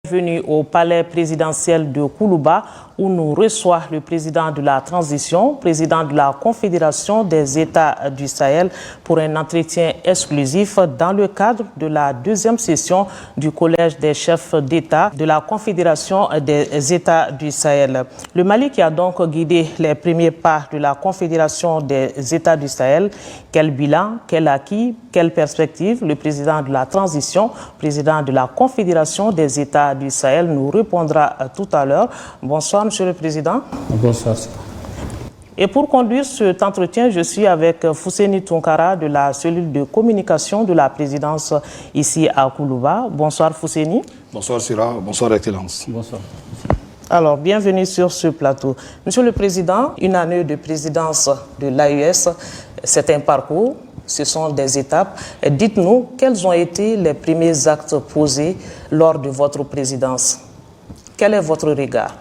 Bienvenue au palais présidentiel de Koulouba où nous reçoit le président de la transition, président de la Confédération des États du Sahel pour un entretien exclusif dans le cadre de la deuxième session du Collège des chefs d'État de la Confédération des États du Sahel. Le Mali qui a donc guidé les premiers pas de la Confédération des États du Sahel. Quel bilan, quel acquis, quelle perspective? Le président de la transition, président de la Confédération des États du Sahel nous répondra tout à l'heure. Bonsoir, Monsieur le Président. Bonsoir. Et pour conduire cet entretien, je suis avec Fousseni Tounkara de la cellule de communication de la présidence ici à Koulouba. Bonsoir Fousseni. Bonsoir Sira, bonsoir Excellence. Bonsoir. Alors, bienvenue sur ce plateau. Monsieur le Président, une année de présidence de l'AES, c'est un parcours. Ce sont des étapes. Dites-nous, quels ont été les premiers actes posés lors de votre présidence? Quel est votre regard?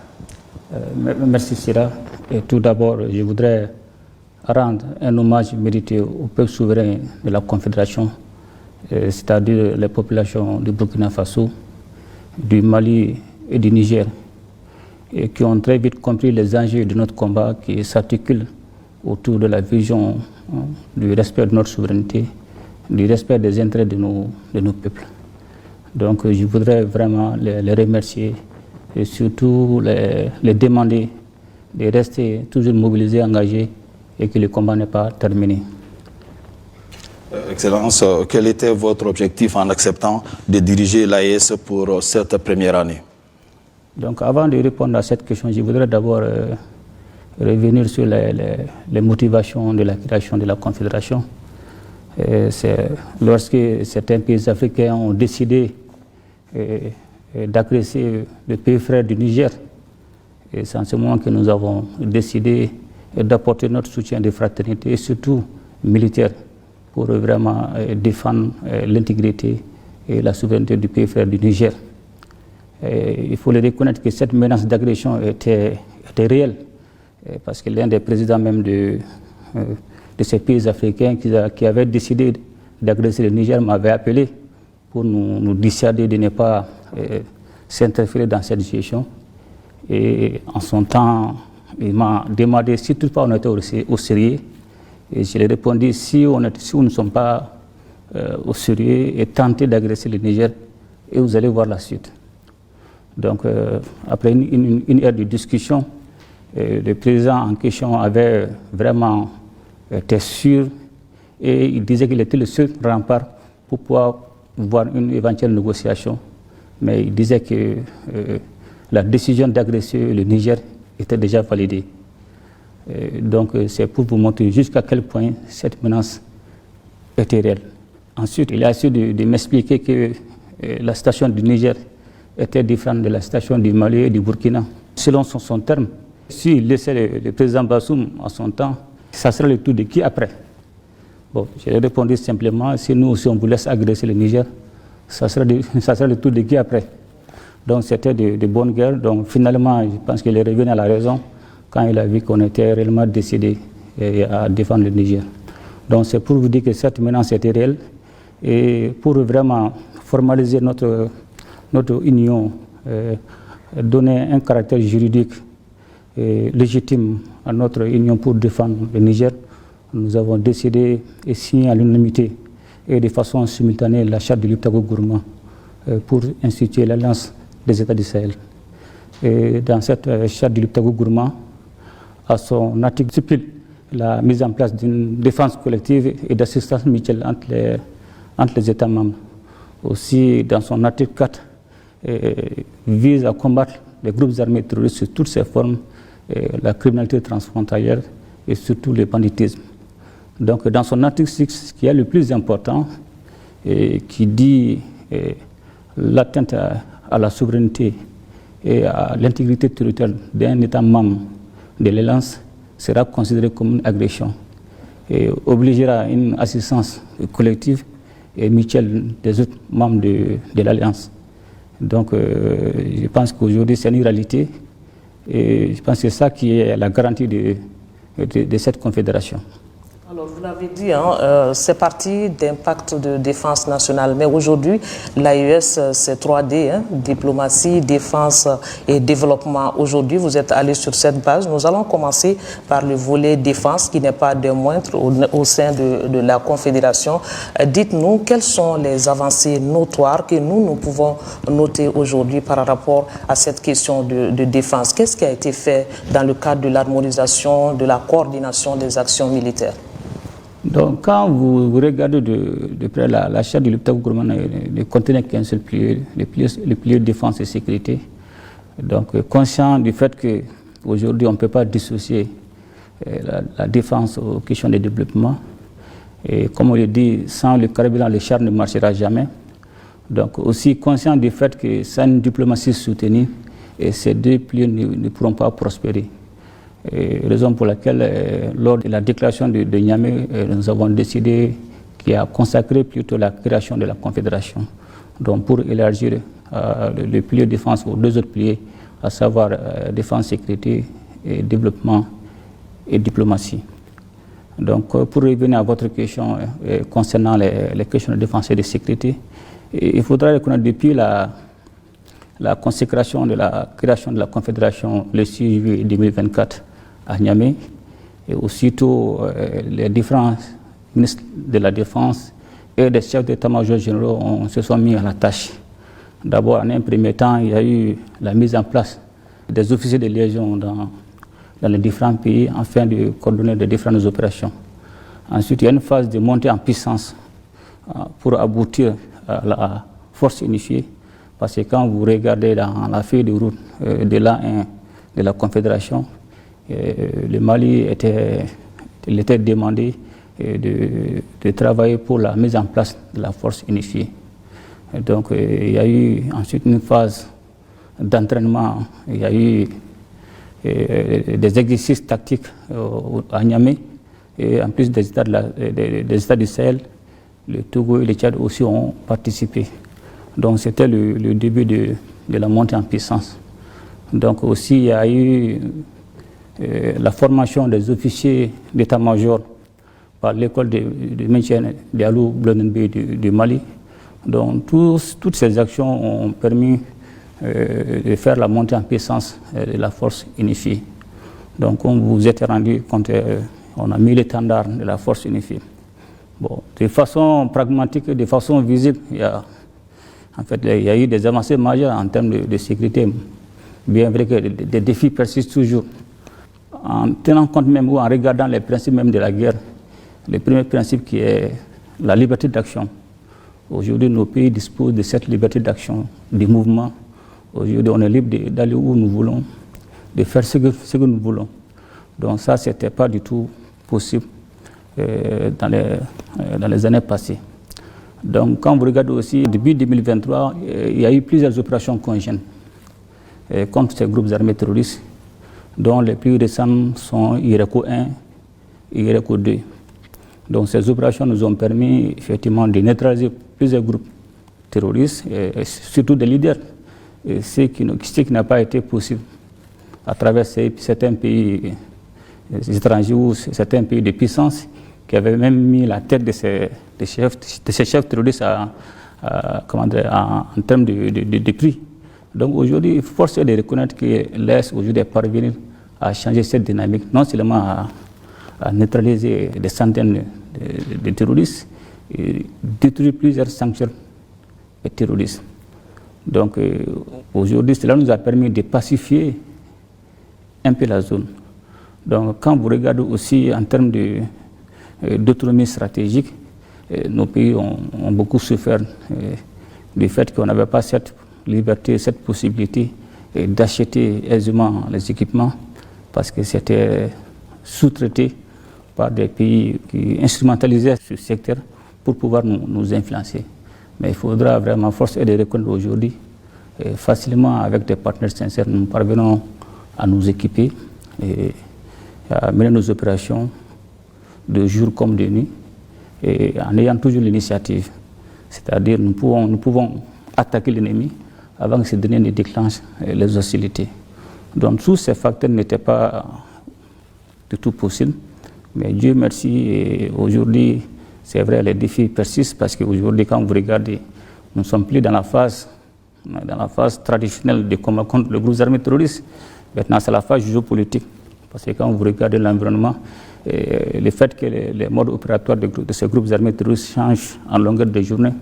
Merci Sira. Et tout d'abord, je voudrais rendre un hommage mérité au peuple souverain de la Confédération, c'est-à-dire les populations du Burkina Faso, du Mali et du Niger, et qui ont très vite compris les enjeux de notre combat qui s'articulent autour de la vision du respect de notre souveraineté, du respect des intérêts de nos peuples. Donc je voudrais vraiment les remercier et surtout les demander de rester toujours mobilisés, engagés et que le combat n'est pas terminé. Excellence, quel était votre objectif en acceptant de diriger l'AES pour cette première année? Donc avant de répondre à cette question, je voudrais d'abord revenir sur les motivations de la création de la Confédération. C'est lorsque certains pays africains ont décidé d'agresser le pays frère du Niger, et c'est en ce moment que nous avons décidé d'apporter notre soutien de fraternité et surtout militaire pour vraiment défendre l'intégrité et la souveraineté du pays frère du Niger. Et il faut le reconnaître que cette menace d'agression était réelle. Parce que l'un des présidents même de ces pays africains qui avait décidé d'agresser le Niger m'avait appelé pour nous dissuader de ne pas s'interférer dans cette situation. Et en son temps, il m'a demandé si toutefois on était au sérieux. Et je lui ai répondu si nous ne sommes pas au sérieux et tenté d'agresser le Niger, et vous allez voir la suite. Donc après une heure de discussion, le président en question avait vraiment été sûr et il disait qu'il était le seul rempart pour pouvoir voir une éventuelle négociation. Mais il disait que la décision d'agresser le Niger était déjà validée. Donc c'est pour vous montrer jusqu'à quel point cette menace était réelle. Ensuite, il a essayé de m'expliquer que la situation du Niger était différente de la situation du Mali et du Burkina. Selon son terme, s'il laissait le président Bassoum en son temps, ça serait le tour de qui après? Bon, j'ai répondu simplement, si nous aussi on vous laisse agresser le Niger, ça serait le tour de qui après? Donc c'était de bonne guerre. Donc finalement, je pense qu'il est revenu à la raison quand il a vu qu'on était réellement décidé à défendre le Niger. Donc c'est pour vous dire que cette menace était réelle et pour vraiment formaliser notre union, donner un caractère juridique légitime à notre union pour défendre le Niger, nous avons décidé et signé à l'unanimité et de façon simultanée la charte de Liptako-Gourma pour instituer l'Alliance des États du Sahel. Et dans cette charte de Liptako-Gourma, à son article stipule la mise en place d'une défense collective et d'assistance mutuelle entre les États membres. Aussi, dans son article 4, vise à combattre les groupes armés terroristes sous toutes ses formes, la criminalité transfrontalière et surtout le banditisme. Donc dans son article 6, ce qui est le plus important, qui dit l'atteinte à la souveraineté et à l'intégrité territoriale d'un État membre de l'Alliance sera considéré comme une agression et obligera une assistance collective et mutuelle des autres membres de l'Alliance. Donc je pense qu'aujourd'hui c'est une réalité et je pense que c'est ça qui est la garantie de cette confédération. Alors, vous l'avez dit, c'est parti d'un pacte de défense nationale. Mais aujourd'hui, l'AES, c'est 3D, diplomatie, défense et développement. Aujourd'hui, vous êtes allé sur cette base. Nous allons commencer par le volet défense, qui n'est pas des moindres au sein de la Confédération. Dites-nous, quelles sont les avancées notoires que nous pouvons noter aujourd'hui par rapport à cette question de défense? Qu'est-ce qui a été fait dans le cadre de l'harmonisation, de la coordination des actions militaires? Donc, quand vous regardez de près la charte du Liptako Gourmand ne contenait qu'un seul pilier, le pilier défense et sécurité. Donc, conscient du fait qu'aujourd'hui, on ne peut pas dissocier la défense aux questions de développement. Et comme on le dit, sans le carburant, le char ne marchera jamais. Donc, aussi conscient du fait que sans une diplomatie soutenue, ces deux piliers ne pourront pas prospérer. Raison pour laquelle, lors de la déclaration de Niamey, nous avons décidé qu'il a consacré plutôt la création de la Confédération. Donc pour élargir le pilier de défense aux deux autres piliers, à savoir défense, sécurité, et développement et diplomatie. Donc pour revenir à votre question concernant les questions de défense et de sécurité, il faudra reconnaître depuis la consécration de la création de la Confédération le 6 juillet 2024, à Niamey, et aussitôt les différents ministres de la Défense et des chefs d'état-major généraux se sont mis à la tâche. D'abord, en un premier temps, il y a eu la mise en place des officiers de liaison dans les différents pays afin de coordonner les différentes opérations. Ensuite, il y a une phase de montée en puissance pour aboutir à la force unifiée, parce que quand vous regardez dans la feuille de route de l'A1 de la Confédération, le Mali était demandé de travailler pour la mise en place de la force unifiée. Et donc il y a eu ensuite une phase d'entraînement, il y a eu des exercices tactiques à Niamey, et en plus des États du Sahel, le Togo et le Tchad aussi ont participé. Donc c'était le début de la montée en puissance. Donc aussi il y a eu la formation des officiers d'état-major par l'école de maintien de Alou Blonenbe du Mali. Donc toutes ces actions ont permis de faire la montée en puissance de la force unifiée. Donc comme vous êtes rendu compte, on a mis l'étendard de la force unifiée. Bon, de façon pragmatique, de façon visible, il y a eu des avancées majeures en termes de sécurité, bien vrai que des défis persistent toujours. En tenant compte même ou en regardant les principes même de la guerre, le premier principe qui est la liberté d'action. Aujourd'hui, nos pays disposent de cette liberté d'action, de mouvement. Aujourd'hui, on est libre d'aller où nous voulons, de faire ce que nous voulons. Donc ça, ce n'était pas du tout possible dans les années passées. Donc quand vous regardez aussi, depuis 2023, il y a eu plusieurs opérations conjointes contre ces groupes armés terroristes, dont les plus récents sont IRECO 1 et IRECO 2. Donc ces opérations nous ont permis effectivement de neutraliser plusieurs groupes terroristes, et surtout des leaders, et ce qui n'a pas été possible à travers certains pays étrangers ou certains pays de puissance qui avaient même mis la tête de ces chefs terroristes en termes de prix. Donc aujourd'hui, force est de reconnaître que l'Est aujourd'hui est parvenu à changer cette dynamique, non seulement à neutraliser des centaines de terroristes et détruire plusieurs sanctuaires terroristes. Donc aujourd'hui, cela nous a permis de pacifier un peu la zone. Donc quand vous regardez aussi en termes d'autonomie stratégique, nos pays ont beaucoup souffert du fait qu'on n'avait pas cette liberté, cette possibilité d'acheter aisément les équipements, parce que c'était sous-traité par des pays qui instrumentalisaient ce secteur pour pouvoir nous influencer. Mais il faudra vraiment, force est de reconnaître aujourd'hui, facilement avec des partenaires sincères, nous parvenons à nous équiper et à mener nos opérations de jour comme de nuit, et en ayant toujours l'initiative. C'est-à-dire nous pouvons attaquer l'ennemi avant que ce dernier ne déclenche les hostilités. Donc tous ces facteurs n'étaient pas du tout possibles Mais Dieu merci, aujourd'hui, c'est vrai, les défis persistent parce qu'aujourd'hui, quand vous regardez, nous ne sommes plus dans la phase traditionnelle de combat contre le groupe armé terroriste. Maintenant, c'est la phase géopolitique. Parce que quand vous regardez l'environnement, le fait que les modes opératoires de ces groupes armés terroristes changent en longueur de journée,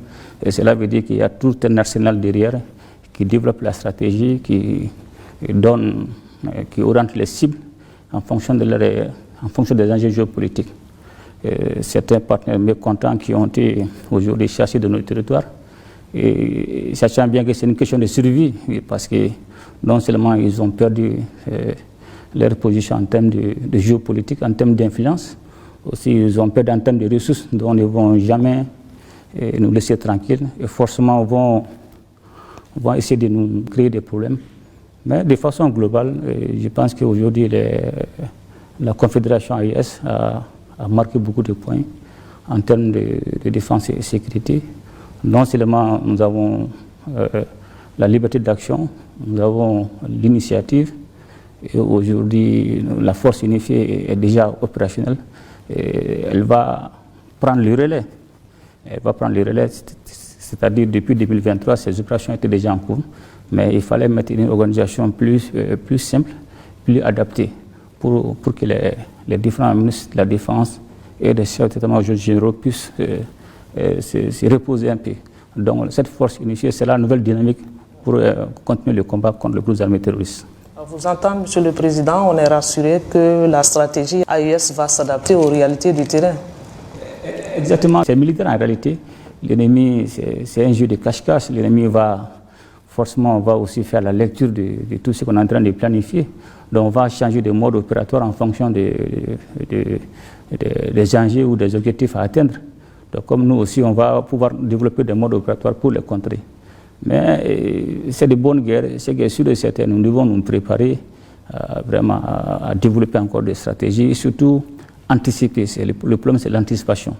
et cela veut dire qu'il y a tout un arsenal derrière qui développe la stratégie, qui oriente les cibles en fonction des enjeux géopolitiques. Certains partenaires mécontents qui ont été aujourd'hui chassés de nos territoires, et sachant bien que c'est une question de survie, parce que non seulement ils ont perdu leur position en termes de géopolitique, en termes d'influence, aussi ils ont perdu en termes de ressources dont ils ne vont jamais nous laisser tranquilles et forcément vont essayer de nous créer des problèmes. Mais de façon globale, je pense qu'aujourd'hui la Confédération AES a marqué beaucoup de points en termes de défense et sécurité. Non seulement nous avons la liberté d'action, nous avons l'initiative, et aujourd'hui la force unifiée est déjà opérationnelle. Et elle va prendre le relais. C'est-à-dire depuis 2023, ces opérations étaient déjà en cours, mais il fallait mettre une organisation plus simple, plus adaptée, pour que les différents ministres de la Défense et les chefs d'état-major généraux puissent se reposer un peu. Donc cette force unifiée, c'est la nouvelle dynamique pour continuer le combat contre le groupe armé terroriste. À vous entendre, Monsieur le Président, on est rassuré que la stratégie AES va s'adapter aux réalités du terrain. Exactement, c'est militaire en réalité. L'ennemi, c'est un jeu de cache-cache. L'ennemi va aussi faire la lecture de tout ce qu'on est en train de planifier. Donc on va changer de mode opératoire en fonction des enjeux ou des objectifs à atteindre. Donc comme nous aussi, on va pouvoir développer des modes opératoires pour les contrer. Mais c'est de bonnes guerres. Ce qui est sûr et certain, nous devons nous préparer vraiment à développer encore des stratégies et surtout anticiper. Le problème, c'est l'anticipation.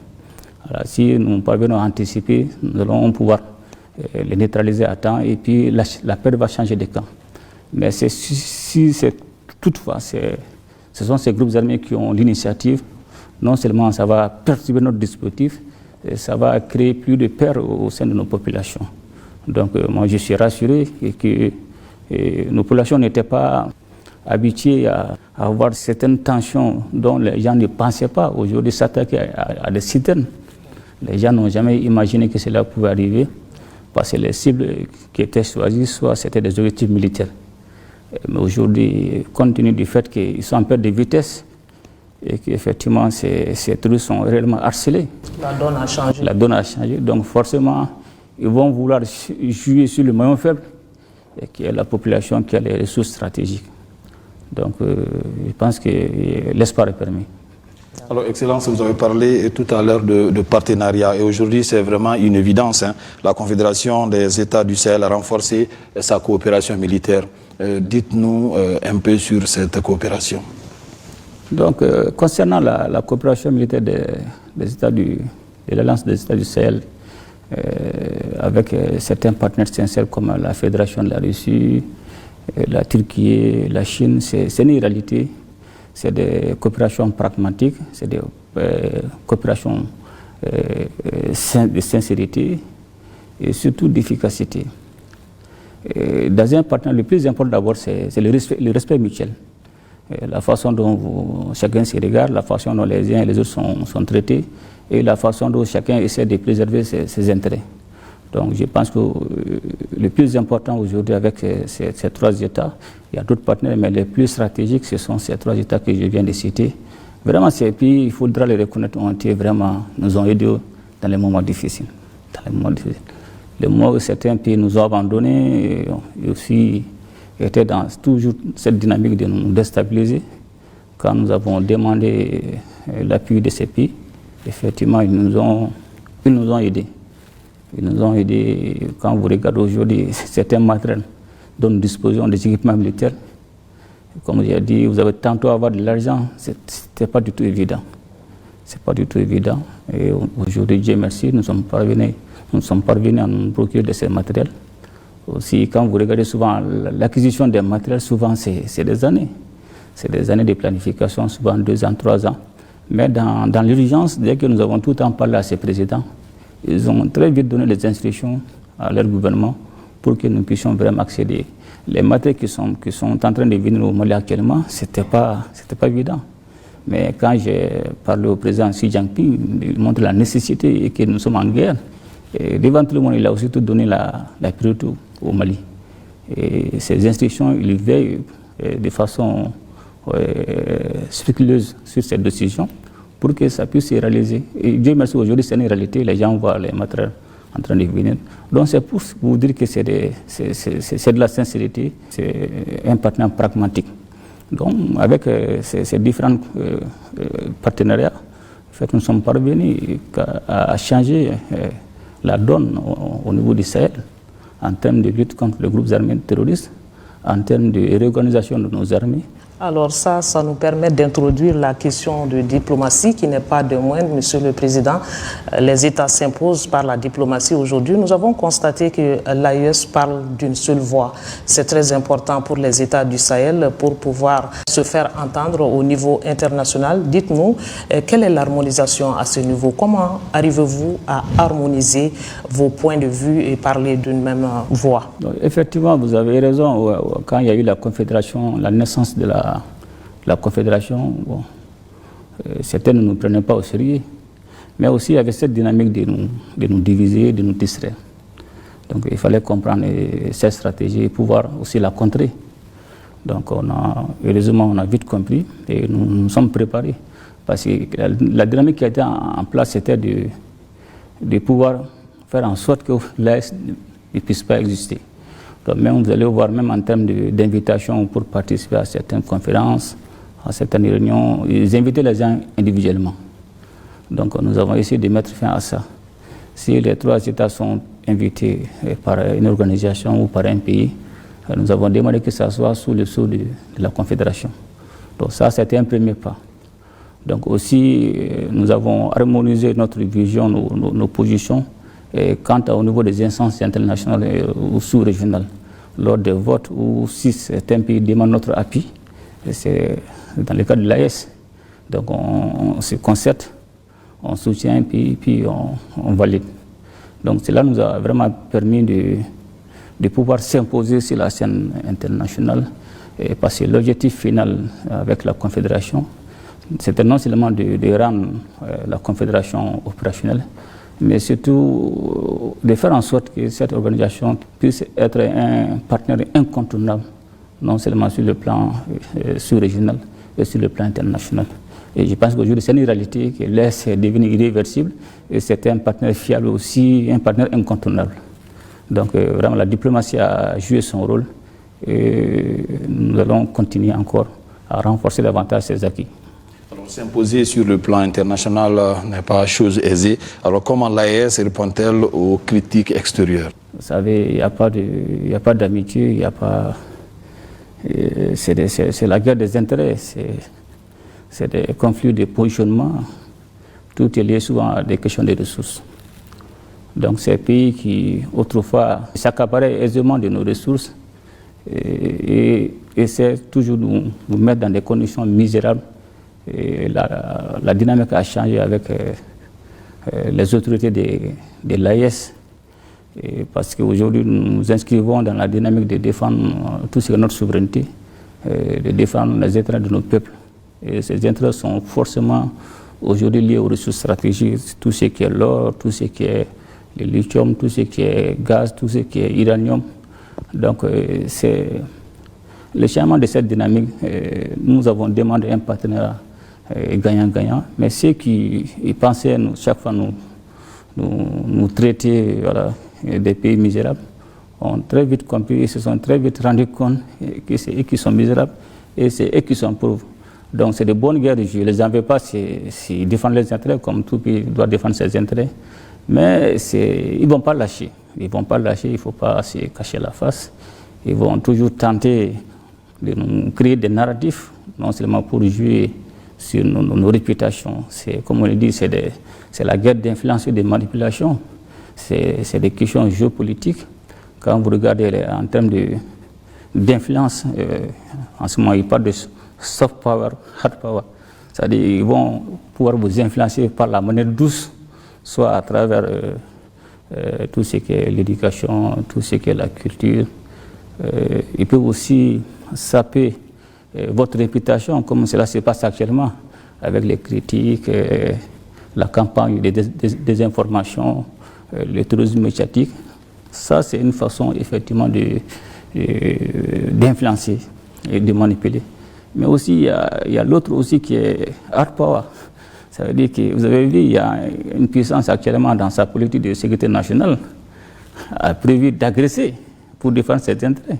Alors, si nous parvenons à anticiper, nous allons pouvoir les neutraliser à temps et puis la peur va changer de camp. Mais toutefois, ce sont ces groupes armés qui ont l'initiative. Non seulement ça va perturber notre dispositif, ça va créer plus de peur au sein de nos populations. Donc moi je suis rassuré que nos populations n'étaient pas habituées à avoir certaines tensions dont les gens ne pensaient pas aujourd'hui s'attaquer à des citernes. Les gens n'ont jamais imaginé que cela pouvait arriver parce que les cibles qui étaient choisies, soit c'était des objectifs militaires. Mais aujourd'hui, compte tenu du fait qu'ils sont en perte de vitesse et qu'effectivement ces terroristes sont réellement harcelés. La donne a changé. La donne a changé. Donc forcément, ils vont vouloir jouer sur le maillon faible, et qui est la population qui a les ressources stratégiques. Donc je pense que l'espoir est permis. Alors, Excellence, vous avez parlé tout à l'heure de partenariat et aujourd'hui c'est vraiment une évidence. La Confédération des États du Sahel a renforcé sa coopération militaire. Dites-nous un peu sur cette coopération. Donc, concernant la coopération militaire de l'Alliance des États du Sahel, avec certains partenaires sincères comme la Fédération de la Russie, la Turquie, la Chine, c'est une réalité. C'est des coopérations pragmatiques, c'est des coopérations de sincérité et surtout d'efficacité. Dans un partenariat, le plus important d'abord, c'est le respect mutuel. La façon dont chacun se regarde, la façon dont les uns et les autres sont traités et la façon dont chacun essaie de préserver ses intérêts. Donc je pense que le plus important aujourd'hui avec ces trois États, il y a d'autres partenaires, mais les plus stratégiques, ce sont ces trois États que je viens de citer. Vraiment, ces pays, il faudra les reconnaître, nous ont aidés dans les moments difficiles. Les moments où certains pays nous ont abandonnés et aussi étaient dans toujours cette dynamique de nous déstabiliser. Quand nous avons demandé l'appui de ces pays, effectivement, ils nous ont aidés. Ils nous ont aidés. Quand vous regardez aujourd'hui certains matériels dont nous disposons des équipements militaires, comme j'ai dit, vous avez tantôt à avoir de l'argent, c'était pas du tout évident. C'est pas du tout évident. Et aujourd'hui, Dieu merci, nous sommes parvenus à nous procurer de ces matériels. Aussi, quand vous regardez souvent l'acquisition des matériels, souvent c'est des années. C'est des années de planification, souvent 2 ans, 3 ans. Mais dans l'urgence, dès que nous avons tout le temps parlé à ces présidents, ils ont très vite donné les instructions à leur gouvernement pour que nous puissions vraiment accéder. Les matériels qui sont en train de venir au Mali actuellement, ce n'était pas évident. Mais quand j'ai parlé au président Xi Jinping, il montre la nécessité et que nous sommes en guerre. Et devant tout le monde, il a aussi tout donné la priorité au Mali. Et ces instructions, il veille de façon scrupuleuse sur cette décision pour que ça puisse se réaliser. Et Dieu merci, aujourd'hui, c'est une réalité, les gens voient les matériels en train de venir. Donc c'est pour vous dire que c'est de la sincérité, c'est un partenaire pragmatique. Donc avec ces différents partenariats, en fait, nous sommes parvenus à changer la donne au niveau du Sahel en termes de lutte contre les groupes armés terroristes, en termes de réorganisation de nos armées. Alors ça nous permet d'introduire la question de diplomatie qui n'est pas de moindre, Monsieur le Président. Les États s'imposent par la diplomatie aujourd'hui. Nous avons constaté que l'AES parle d'une seule voix. C'est très important pour les États du Sahel pour pouvoir se faire entendre au niveau international. Dites-nous, quelle est l'harmonisation à ce niveau? Comment arrivez-vous à harmoniser vos points de vue et parler d'une même voix? Donc, effectivement, vous avez raison. Quand il y a eu la confédération, la naissance de la confédération, bon, certains ne nous prenaient pas au sérieux, mais aussi il y avait cette dynamique de nous diviser, de nous distraire. Donc il fallait comprendre cette stratégie et pouvoir aussi la contrer. Donc heureusement, on a vite compris et nous nous sommes préparés. Parce que la dynamique qui a été en place, c'était de pouvoir faire en sorte que l'AES ne puisse pas exister. Donc même, vous allez voir, même en termes d'invitation pour participer à certaines conférences, à certaines réunions, ils invitaient les gens individuellement. Donc nous avons essayé de mettre fin à ça. Si les trois États sont invités par une organisation ou par un pays, nous avons demandé que ça soit sous le sceau de la Confédération. Donc ça, c'était un premier pas. Donc aussi, nous avons harmonisé notre vision, nos positions, et quant au niveau des instances internationales ou sous-régionales, lors des votes où si certains pays demandent notre appui, c'est dans le cas de l'AES. Donc on se concerte, on soutient, puis on valide. Donc cela nous a vraiment permis de pouvoir s'imposer sur la scène internationale, parce que l'objectif final avec la Confédération, c'était non seulement de rendre la Confédération opérationnelle, mais surtout de faire en sorte que cette organisation puisse être un partenaire incontournable, non seulement sur le plan sous-régional, mais sur le plan international. Et je pense qu'aujourd'hui, c'est une réalité que l'AES est devenu irréversible et c'est un partenaire fiable aussi, un partenaire incontournable. Donc vraiment, la diplomatie a joué son rôle et nous allons continuer encore à renforcer davantage ses acquis. S'imposer sur le plan international n'est pas chose aisée. Alors comment l'AES répond-elle aux critiques extérieures? Vous savez, il n'y a pas d'amitié, il n'y a pas... C'est la guerre des intérêts, c'est des conflits de positionnement. Tout est lié souvent à des questions de ressources. Donc ces pays qui autrefois s'accaparaient aisément de nos ressources et essaient toujours de nous mettre dans des conditions misérables. Et la dynamique a changé avec les autorités de l'AES, parce qu'aujourd'hui nous nous inscrivons dans la dynamique de défendre tout ce qui est notre souveraineté, de défendre les intérêts de nos peuples. Et ces intérêts sont forcément aujourd'hui liés aux ressources stratégiques, tout ce qui est l'or, tout ce qui est le lithium, tout ce qui est gaz, tout ce qui est uranium. Donc c'est le changement de cette dynamique. Nous avons demandé un partenariat gagnant-gagnant, mais ceux qui pensaient chaque fois nous traiter des pays misérables ont très vite compris et se sont très vite rendus compte que c'est eux qui sont misérables et c'est eux qui sont pauvres. Donc c'est de bonnes guerres, je ne les en veux pas s'ils défendent les intérêts comme tout pays doit défendre ses intérêts, mais ils ne vont pas lâcher. Ils ne vont pas lâcher, il ne faut pas se cacher la face. Ils vont toujours tenter de nous créer des narratifs, non seulement pour jouer sur nos réputations. Comme on le dit, c'est la guerre d'influence et de manipulation. C'est des questions géopolitiques. Quand vous regardez en termes d'influence, en ce moment, il parle de soft power, hard power. C'est-à-dire qu'ils vont pouvoir vous influencer par la manière douce, soit à travers tout ce qui est l'éducation, tout ce qui est la culture. Ils peuvent aussi saper votre réputation, comme cela se passe actuellement, avec les critiques, la campagne des informations, le tourisme médiatique. Ça, c'est une façon effectivement d'influencer et de manipuler. Mais aussi, il y a l'autre aussi qui est hard power. Ça veut dire que, vous avez vu, il y a une puissance actuellement dans sa politique de sécurité nationale a prévu d'agresser pour défendre ses intérêts.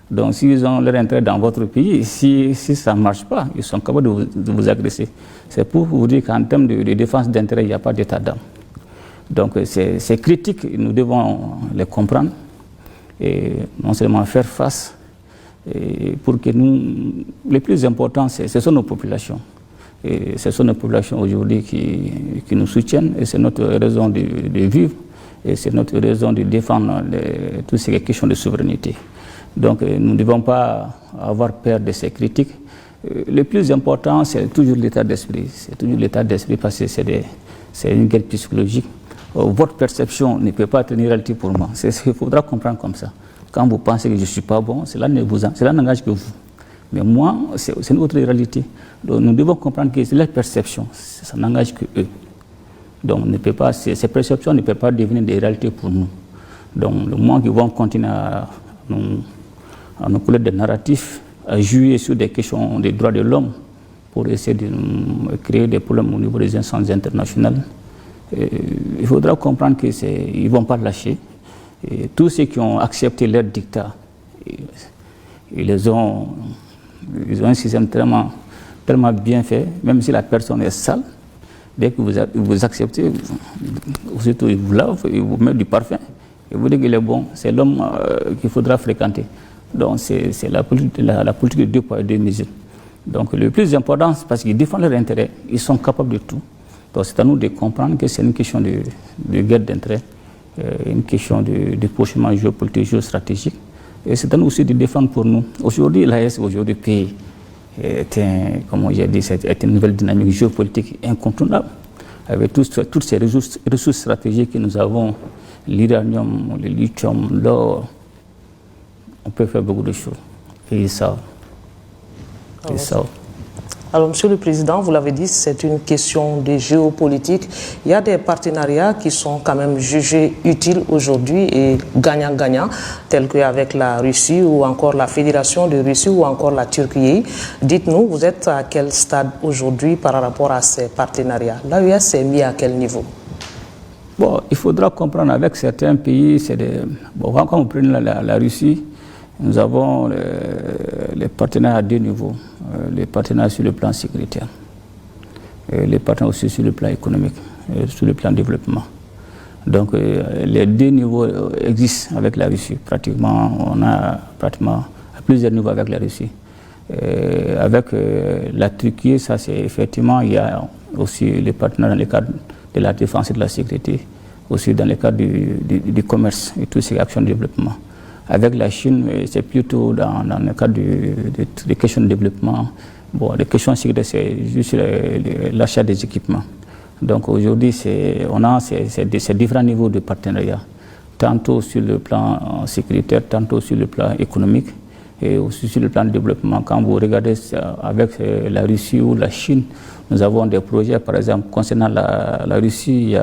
Donc, s'ils ont leur intérêt dans votre pays, si ça ne marche pas, ils sont capables de vous agresser. C'est pour vous dire qu'en termes de défense d'intérêt, il n'y a pas d'état d'âme. Donc, ces critiques, nous devons les comprendre et non seulement faire face, et pour que nous, le plus important, ce sont nos populations. Et ce sont nos populations aujourd'hui qui nous soutiennent et c'est notre raison de vivre et c'est notre raison de défendre toutes ces questions de souveraineté. Donc nous ne devons pas avoir peur de ces critiques. Le plus important, c'est toujours l'état d'esprit. C'est toujours l'état d'esprit parce que c'est une guerre psychologique. Votre perception ne peut pas être une réalité pour moi. Il faudra comprendre comme ça. Quand vous pensez que je ne suis pas bon, cela n'engage que vous. Mais moi, c'est une autre réalité. Donc nous devons comprendre que c'est leur perception, ça n'engage que eux. Donc ces perceptions ne peuvent pas devenir des réalités pour nous. Donc le moment qu'ils vont continuer à nous coller des narratifs, à jouer sur des questions des droits de l'homme pour essayer de créer des problèmes au niveau des instances internationales, il faudra comprendre qu'ils ne vont pas lâcher. Et tous ceux qui ont accepté leur dictat, ils ont un système tellement bien fait, même si la personne est sale, dès que vous acceptez, surtout ils vous lavent, ils vous mettent du parfum, et vous dites qu'il est bon, c'est l'homme qu'il faudra fréquenter. Donc c'est la politique de 2 poids et 2 mesures. Donc le plus important, c'est parce qu'ils défendent leurs intérêts, ils sont capables de tout. Donc c'est à nous de comprendre que c'est une question de guerre d'intérêt, une question de positionnement géopolitique, géostratégique. Et c'est à nous aussi de défendre pour nous. Aujourd'hui, l'AES, aujourd'hui, pays, comme j'ai dit, est une nouvelle dynamique géopolitique incontournable. Avec toutes ces ressources stratégiques que nous avons, l'uranium, le lithium, l'or, on peut faire beaucoup de choses. Et ils savent. Ils savent. Alors, Monsieur le Président, vous l'avez dit, c'est une question de géopolitique. Il y a des partenariats qui sont quand même jugés utiles aujourd'hui et gagnant-gagnant, tels qu'avec la Russie ou encore la Fédération de Russie ou encore la Turquie. Dites-nous, vous êtes à quel stade aujourd'hui par rapport à ces partenariats? L'AES s'est mis à quel niveau? Bon, il faudra comprendre avec certains pays, quand vous prenez la Russie, nous avons les partenaires à 2 niveaux. Les partenaires sur le plan sécuritaire, et les partenaires aussi sur le plan économique, sur le plan développement. Donc les 2 niveaux existent avec la Russie. On a pratiquement à plusieurs niveaux avec la Russie. Avec la Turquie, ça c'est effectivement, il y a aussi les partenaires dans le cadre de la défense et de la sécurité, aussi dans le cadre du commerce et toutes ces actions de développement. Avec la Chine, c'est plutôt dans le cadre des questions de développement. Bon, les questions de sécurité, c'est juste l'achat des équipements. Donc aujourd'hui, on a ces différents niveaux de partenariat, tantôt sur le plan sécuritaire, tantôt sur le plan économique et aussi sur le plan de développement. Quand vous regardez avec la Russie ou la Chine, nous avons des projets, par exemple, concernant la Russie,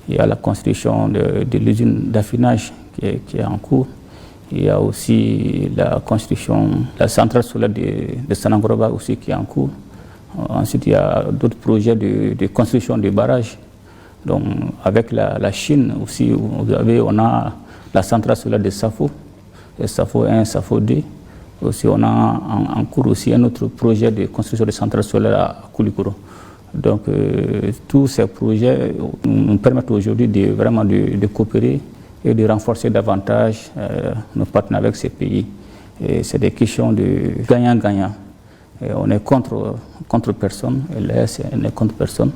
il y a la construction de l'usine d'affinage qui est en cours. Il y a aussi la construction, la centrale solaire de Sanangoroba aussi qui est en cours. Ensuite, il y a d'autres projets de construction de barrages. Donc, avec la Chine aussi, on a la centrale solaire de Safo, Safo 1, Safo 2. Aussi, on a en cours aussi un autre projet de construction de centrale solaire à Koulikoro. Donc, tous ces projets nous permettent aujourd'hui vraiment de coopérer et de renforcer davantage nos partenaires avec ces pays. C'est des questions de gagnant-gagnant. On est contre personne, l'AES n'est contre personne,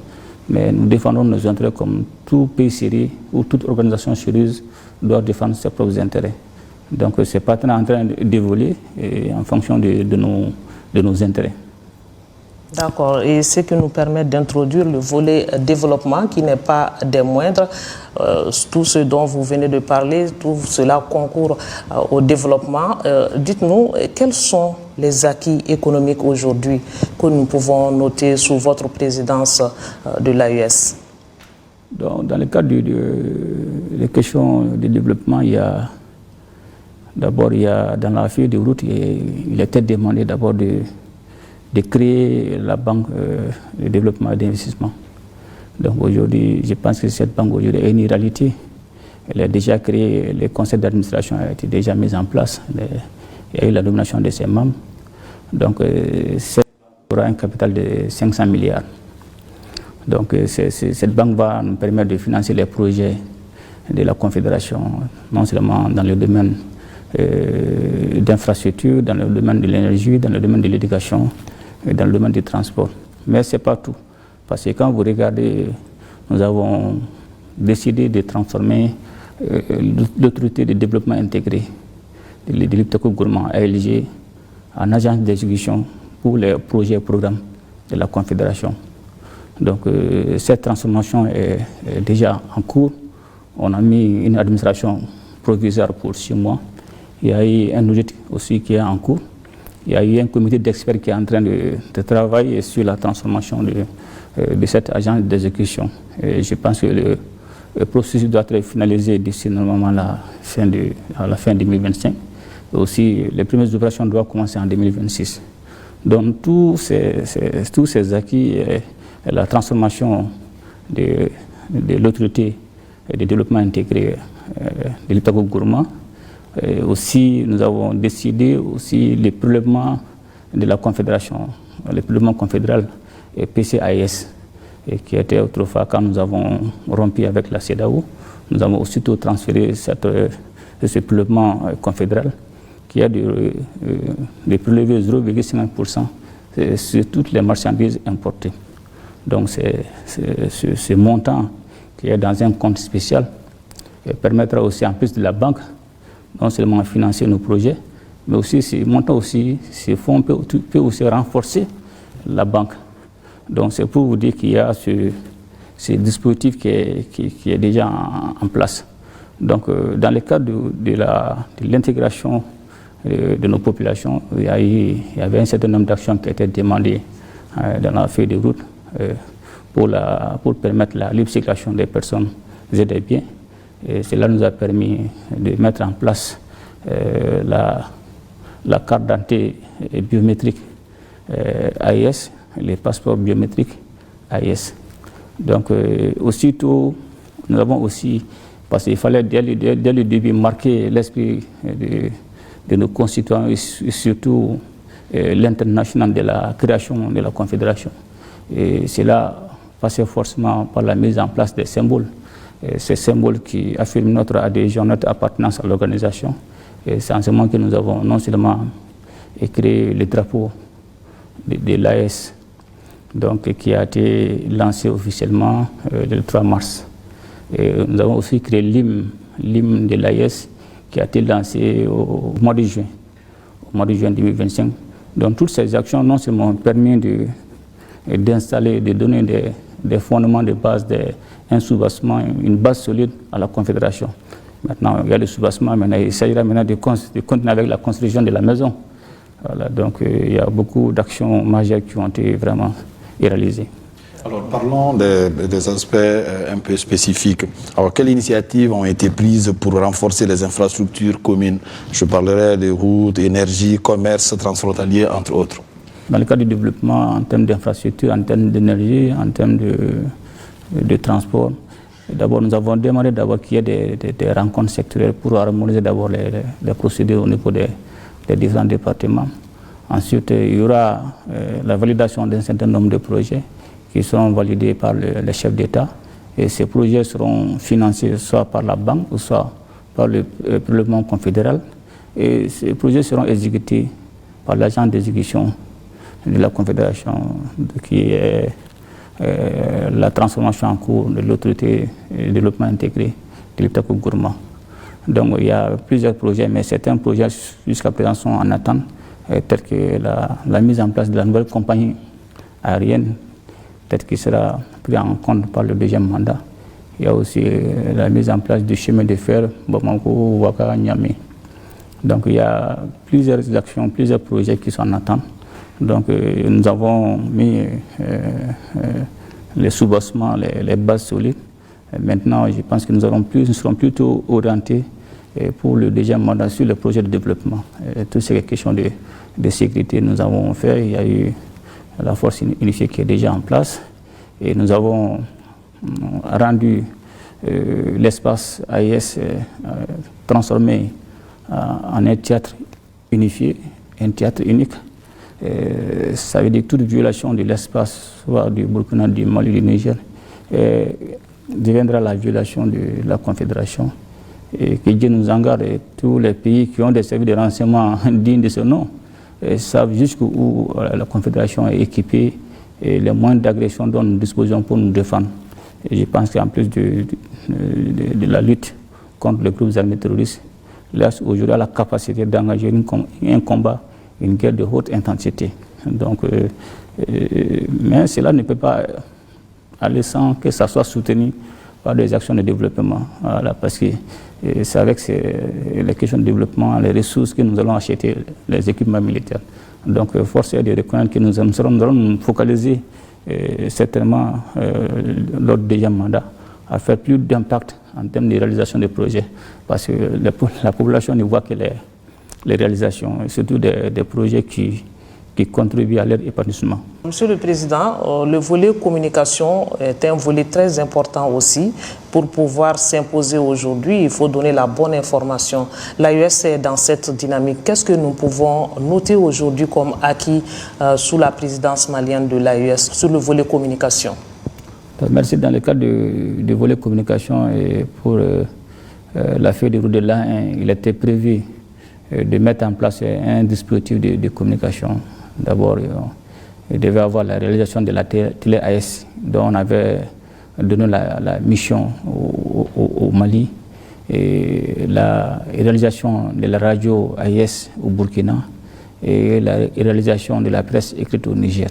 mais nous défendons nos intérêts comme tout pays sérieux ou toute organisation sérieuse doit défendre ses propres intérêts. Donc ces partenaires sont en train d'évoluer en fonction de nos intérêts. D'accord, et ce qui nous permet d'introduire le volet développement qui n'est pas des moindres. Tout ce dont vous venez de parler, tout cela concourt au développement. Dites-nous, quels sont les acquis économiques aujourd'hui que nous pouvons noter sous votre présidence de l'AES? Dans le cadre des questions de développement, il y a dans la feuille de route, il était demandé d'abord de créer la banque de développement et d'investissement. Donc aujourd'hui, je pense que cette banque aujourd'hui est une réalité. Elle est déjà créée, le conseil d'administration a été déjà mis en place. Il y a eu la nomination de ses membres. Donc cette banque aura un capital de 500 milliards. Donc cette banque va nous permettre de financer les projets de la Confédération, non seulement dans le domaine d'infrastructure, dans le domaine de l'énergie, dans le domaine de l'éducation, dans le domaine du transport. Mais ce n'est pas tout. Parce que quand vous regardez, nous avons décidé de transformer l'autorité de développement intégré de l'Iptako Gourmand ALG en agence d'exécution pour les projets et programmes de la Confédération. Donc cette transformation est déjà en cours. On a mis une administration provisoire pour 6 mois. Il y a eu un audit aussi qui est en cours. Il y a eu un comité d'experts qui est en train de travailler sur la transformation de cette agence d'exécution. Je pense que le processus doit être finalisé d'ici normalement à la fin 2025. Et aussi, les premières opérations doivent commencer en 2026. Donc, tous ces acquis et la transformation de l'autorité de développement intégré de l'Iptako Gourmand. Aussi, nous avons décidé aussi les prélèvements de la Confédération, le prélèvement confédéral et PCAS, qui était autrefois quand nous avons rompu avec la CEDEAO. Nous avons aussitôt transféré ce prélèvement confédéral qui a de prélever 0,5% sur toutes les marchandises importées. Donc ce montant qui est dans un compte spécial permettra aussi, en plus de la banque, non seulement financer nos projets, mais aussi ces montants aussi, ces fonds peuvent aussi renforcer la banque. Donc c'est pour vous dire qu'il y a ce dispositif qui est déjà en place. Donc dans le cadre de l'intégration de nos populations, il y avait un certain nombre d'actions qui étaient demandées dans la feuille de route pour permettre la libre circulation des personnes et des biens. Et cela nous a permis de mettre en place la carte d'identité biométrique AES, les passeports biométriques AES. Donc aussitôt, nous avons aussi, parce qu'il fallait dès le début marquer l'esprit de nos concitoyens et surtout l'international de la création de la Confédération. Et cela passait forcément par la mise en place des symboles. Ces symboles qui affirment notre adhésion, notre appartenance à l'organisation. Et c'est en ce moment que nous avons non seulement créé le drapeau de l'AES, donc qui a été lancé officiellement le 3 mars. Et nous avons aussi créé l'hymne de l'AES qui a été lancé au mois de juin 2025. Donc toutes ces actions non seulement ont permis d'installer, de donner des fondements de base, un soubassement, une base solide à la Confédération. Maintenant, il y a le soubassement, maintenant, il s'agira maintenant de continuer avec la construction de la maison. Voilà, donc il y a beaucoup d'actions majeures qui ont été vraiment réalisées. Alors parlons des aspects un peu spécifiques. Alors quelles initiatives ont été prises pour renforcer les infrastructures communes? Je parlerai de routes, énergie, commerce transfrontalier, entre autres. Dans le cadre du développement en termes d'infrastructures, en termes d'énergie, en termes de transport, d'abord nous avons demandé qu'il y ait des rencontres sectorielles pour harmoniser d'abord les procédures au niveau des différents départements. Ensuite, il y aura la validation d'un certain nombre de projets qui seront validés par les chefs d'État. Et ces projets seront financés soit par la banque ou soit par le prélèvement confédéral. Et ces projets seront exécutés par l'agent d'exécution de la Confédération, qui est la transformation en cours de l'autorité de développement intégré de l'Iptako Gourmand. Donc il y a plusieurs projets, mais certains projets jusqu'à présent sont en attente, tels que la mise en place de la nouvelle compagnie aérienne, peut-être qui sera pris en compte par le deuxième mandat. Il y a aussi la mise en place du chemin de fer Bamako, Ouattara, Niamey. Donc il y a plusieurs actions, plusieurs projets qui sont en attente. Donc nous avons mis les sous-bassements, les bases solides. Et maintenant, je pense que nous serons plutôt orientés pour le deuxième mandat sur le projet de développement. Toutes ces questions de sécurité, nous avons fait. Il y a eu la force unifiée qui est déjà en place. Et nous avons rendu l'espace AIS transformé en un théâtre unifié, un théâtre unique. Ça veut dire que toute violation de l'espace, soit du Burkina, du Mali, du Niger, deviendra la violation de la Confédération. Et que Dieu nous en garde, et tous les pays qui ont des services de renseignement dignes de ce nom savent jusqu'où la Confédération est équipée et les moyens d'agression dont nous disposons pour nous défendre. Et je pense qu'en plus de la lutte contre les groupes armés terroristes, l'Est aujourd'hui a la capacité d'engager un combat, une guerre de haute intensité. Donc, mais cela ne peut pas aller sans que ça soit soutenu par des actions de développement. Voilà, parce que c'est avec les questions de développement, les ressources que nous allons acheter les équipements militaires. Donc, force est de reconnaître que nous allons nous focaliser certainement lors du deuxième mandat à faire plus d'impact en termes de réalisation des projets, parce que la population ne voit que les réalisations, et surtout des projets qui contribuent à leur épanouissement. Monsieur le Président, le volet communication est un volet très important aussi. Pour pouvoir s'imposer aujourd'hui, il faut donner la bonne information. L'AES est dans cette dynamique. Qu'est-ce que nous pouvons noter aujourd'hui comme acquis sous la présidence malienne de l'AES sur le volet communication? Merci. Dans le cadre du volet communication et pour la feuille de route de l'A1, il était prévu de mettre en place un dispositif de communication. D'abord, il devait avoir la réalisation de la télé AS, dont on avait donné la mission au Mali, et la réalisation de la radio AIS au Burkina et la réalisation de la presse écrite au Niger.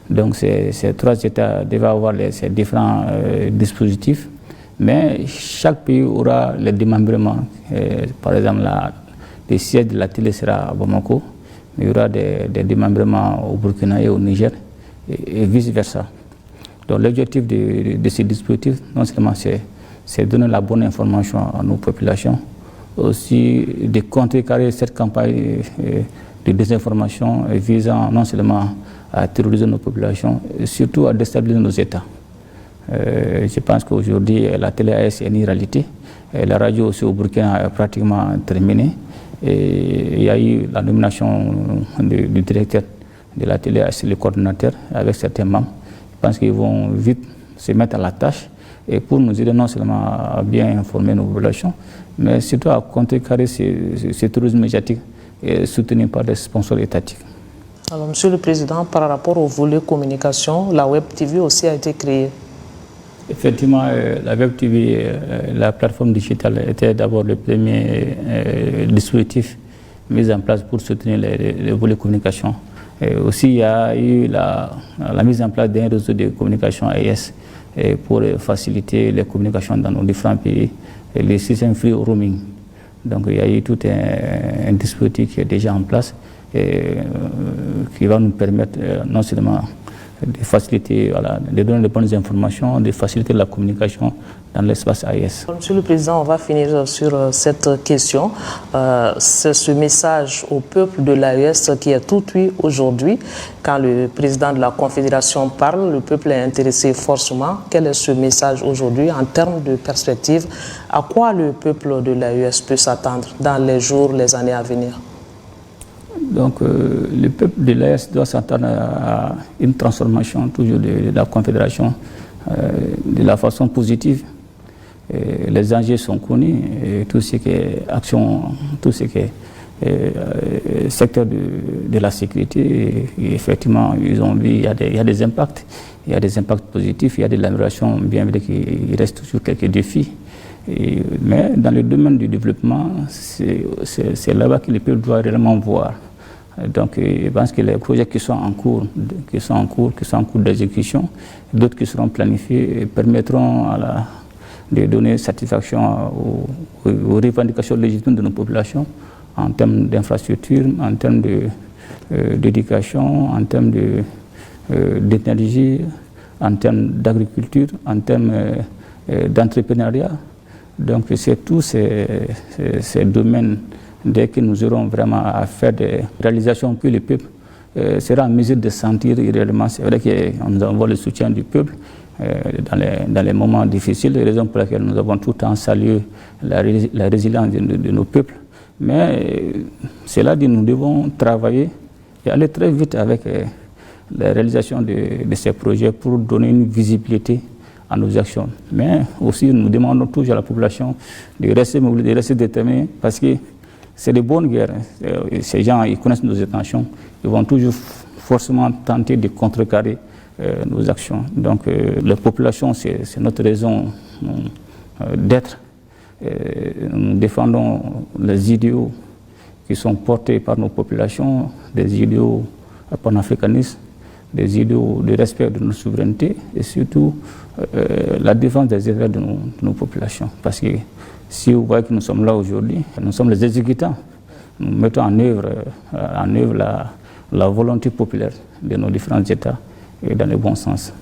Donc ces trois États devaient avoir ces différents dispositifs, mais chaque pays aura les démembrements. Par exemple, le siège de la télé sera à Bamako, mais il y aura des démembrements au Burkina et au Niger, et vice-versa. Donc l'objectif de ces dispositifs, non seulement c'est donner la bonne information à nos populations, aussi de contrecarrer cette campagne de désinformation visant non seulement à terroriser nos populations, et surtout à déstabiliser nos États. Je pense qu'aujourd'hui, la télé AS est une réalité. La radio aussi au Burkina est pratiquement terminée. Et il y a eu la nomination du directeur de la télé AS, le coordinateur, avec certains membres. Je pense qu'ils vont vite se mettre à la tâche et pour nous aider non seulement à bien informer nos populations, mais surtout à contrecarrer ce tourisme médiatique et soutenu par des sponsors étatiques. Alors, Monsieur le Président, par rapport au volet communication, la Web TV aussi a été créée. Effectivement, la Web TV, la plateforme digitale, était d'abord le premier dispositif mis en place pour soutenir les volets communication. Et aussi, il y a eu la mise en place d'un réseau de communication AIS pour faciliter les communications dans nos différents pays, et les systèmes free roaming. Donc, il y a eu tout un dispositif qui est déjà en place et qui va nous permettre non seulement de faciliter, de donner de bonnes informations, de faciliter la communication dans l'espace AIS. Monsieur le Président, on va finir sur cette question. C'est ce message au peuple de l'AES qui est tout oui aujourd'hui. Quand le président de la Confédération parle, le peuple est intéressé forcément. Quel est ce message aujourd'hui en termes de perspective? À quoi le peuple de l'AES peut s'attendre dans les jours, les années à venir? Donc, le peuple de l'AES doit s'attendre à une transformation toujours de la Confédération de la façon positive. Et les enjeux sont connus, et tout ce qui est action, tout ce qui est secteur de la sécurité, et effectivement, ils ont vu, il y a des impacts. Il y a des impacts positifs, il y a de l'amélioration, bien vrai qu'il reste toujours quelques défis. Mais dans le domaine du développement, c'est là-bas que le peuple doit réellement voir Donc, je pense que les projets qui sont en cours, d'exécution, d'autres qui seront planifiés, permettront de donner satisfaction aux revendications légitimes de nos populations en termes d'infrastructures, en termes d'éducation, en termes d'énergie, en termes d'agriculture, en termes d'entrepreneuriat. Donc, c'est tous ces domaines. Dès que nous aurons vraiment à faire des réalisations que le peuple sera en mesure de sentir réellement. C'est vrai que nous avons le soutien du peuple dans les moments difficiles, les raisons pour lesquelles nous avons tout le temps salué la résilience de nos peuples. Mais cela dit, nous devons travailler et aller très vite avec la réalisation de ces projets pour donner une visibilité à nos actions. Mais aussi, nous demandons toujours à la population de rester mobilisée, de rester déterminée, parce que c'est de bonnes guerres. Ces gens, ils connaissent nos intentions. Ils vont toujours forcément tenter de contrecarrer nos actions. Donc, la population, c'est notre raison d'être. Nous défendons les idéaux qui sont portés par nos populations, des idéaux panafricanistes, des idéaux de respect de notre souveraineté et surtout la défense des intérêts de nos populations. Parce que si vous voyez que nous sommes là aujourd'hui, nous sommes les exécutants. Nous mettons en œuvre la volonté populaire de nos différents États et dans le bon sens.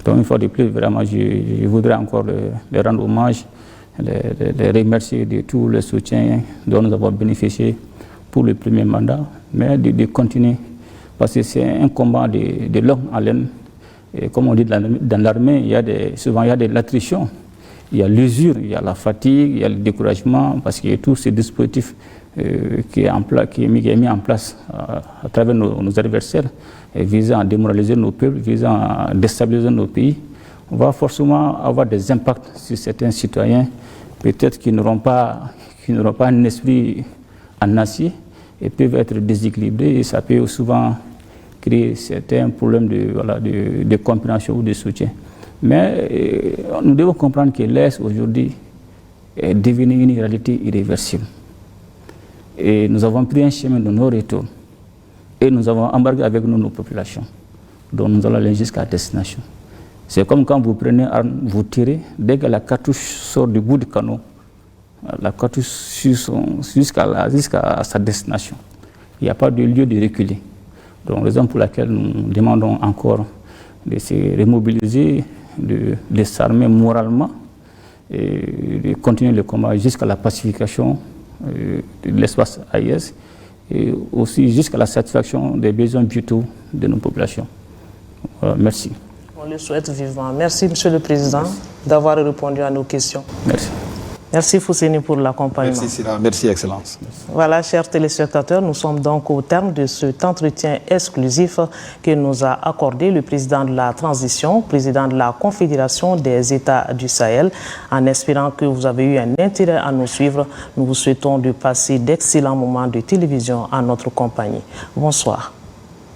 Donc une fois de plus, vraiment, je voudrais encore les rendre hommage, les remercier de tout le soutien dont nous avons bénéficié pour le premier mandat, mais de continuer. Parce que c'est un combat de longue haleine. Et comme on dit dans l'armée, souvent il y a de l'attrition, il y a l'usure, il y a la fatigue, il y a le découragement, parce qu'il y a tous ces dispositifs qui est mis en place à travers nos adversaires, visant à démoraliser nos peuples, visant à déstabiliser nos pays. On va forcément avoir des impacts sur certains citoyens, peut-être qui n'auront pas un esprit en acier, et peuvent être déséquilibrés et ça peut souvent créer certains problèmes de compréhension ou de soutien. Mais nous devons comprendre que l'Est aujourd'hui est devenu une réalité irréversible. Et nous avons pris un chemin de non-retour et nous avons embarqué avec nous nos populations, dont nous allons aller jusqu'à destination. C'est comme quand vous prenez une arme, vous tirez, dès que la cartouche sort du bout du canon, la cartouche jusqu'à sa destination. Il n'y a pas de lieu de reculer. Donc, raison pour laquelle nous demandons encore de se remobiliser, de s'armer moralement et de continuer le combat jusqu'à la pacification de l'espace AIS et aussi jusqu'à la satisfaction des besoins vitaux de nos populations. Merci. On le souhaite vivement. Merci, Monsieur le Président, d'avoir répondu à nos questions. Merci. Merci Fousseni pour l'accompagnement. Merci Sira, merci Excellence. Voilà, chers téléspectateurs, nous sommes donc au terme de cet entretien exclusif que nous a accordé le président de la transition, président de la Confédération des États du Sahel. En espérant que vous avez eu un intérêt à nous suivre, nous vous souhaitons de passer d'excellents moments de télévision en notre compagnie. Bonsoir.